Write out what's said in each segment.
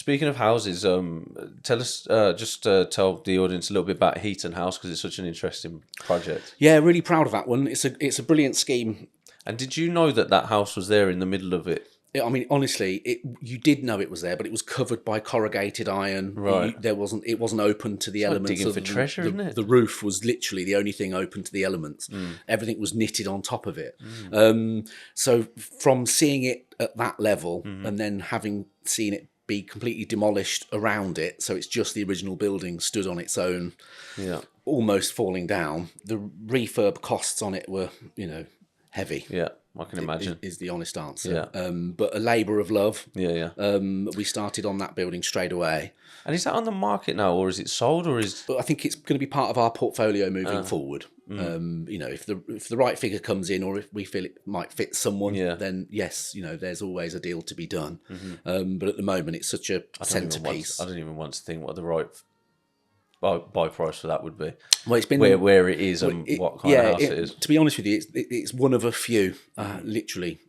Speaking of houses, tell us, tell the audience a little bit about Heaton House because it's such an interesting project. Yeah, really proud of that one. It's a brilliant scheme. And did you know that house was there in the middle of it? I mean, honestly, you did know it was there, but it was covered by corrugated iron. Right. It wasn't open to the elements. Digging for treasure, isn't it? The roof was literally the only thing open to the elements. Everything was knitted on top of it. So from seeing it at that level and then having seen it be completely demolished around it, so it's just the original building stood on its own, almost falling down. The refurb costs on it were, heavy. Yeah. I can imagine. Is the honest answer. But a labour of love. Yeah. We started on that building straight away. And is that on the market now, or is it sold, or is? But I think it's going to be part of our portfolio moving forward. If the right figure comes in, or if we feel it might fit someone, then yes, there's always a deal to be done. But at the moment, it's such a centrepiece. I don't even want to think what the right buy price for that would be. Well, it's been where it is and what kind of house it is. To be honest with you, it's one of a few, literally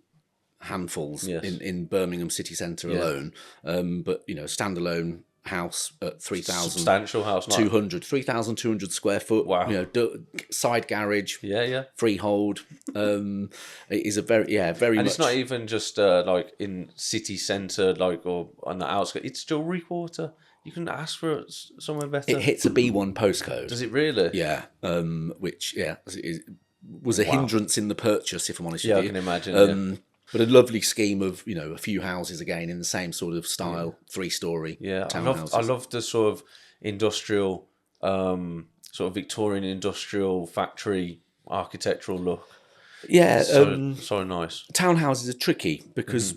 handfuls in Birmingham city centre alone. But standalone house at 3,000 substantial house, 3,200 square foot. Wow. Side garage. Yeah. Freehold. It is a very and much. It's not even just like in city centre, like or on the outskirts. It's jewellery quarter. You can ask for it somewhere better. It hits a B1 postcode. Does it really? Yeah. Which was a hindrance in the purchase, if I'm honest with you. Yeah, I can imagine. But a lovely scheme of a few houses again in the same sort of style, 3-story townhouses. I love the sort of industrial, sort of Victorian industrial factory architectural look. Yeah, so nice. Townhouses are tricky because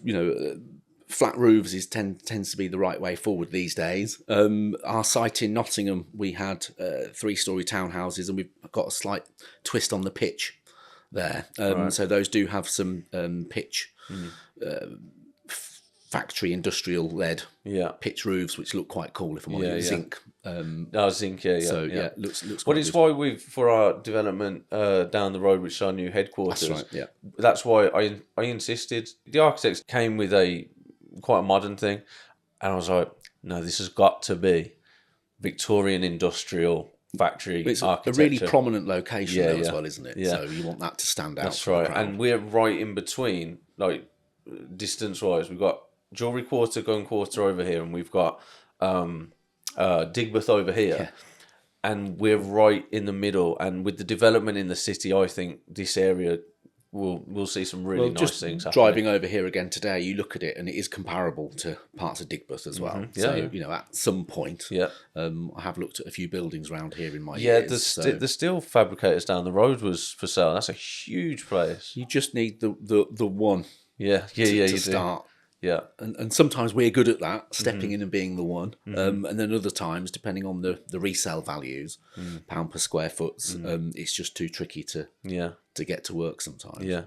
flat roofs tends to be the right way forward these days. Our site in Nottingham, we had 3-story townhouses, and we've got a slight twist on the pitch there. So those do have some pitch, factory industrial led pitch roofs, which look quite cool. If I'm honest, zinc. Zinc. Yeah. So looks. Well, it's why we've for our development down the road, which is our new headquarters. That's right. Yeah. That's why I insisted. The architects came with quite a modern thing, and I was like, no, this has got to be Victorian industrial factory it's architecture. A really prominent location though, as well, isn't it? Yeah. So you want that to stand out. That's right. And we're right in between, like distance wise. We've got jewellery quarter over here, and we've got Digbeth over here. And we're right in the middle, and with the development in the city, I think this area we'll see some really nice things happening. Driving over here again today, you look at it and it is comparable to parts of Digbeth as well. At some point, I have looked at a few buildings around here in my years. The steel fabricators down the road was for sale. That's a huge place. You just need the one. To start. Yeah, and sometimes we're good at that, stepping in and being the one. And then other times, depending on the resale values, pound per square foot, it's just too tricky to get to work sometimes. Yeah.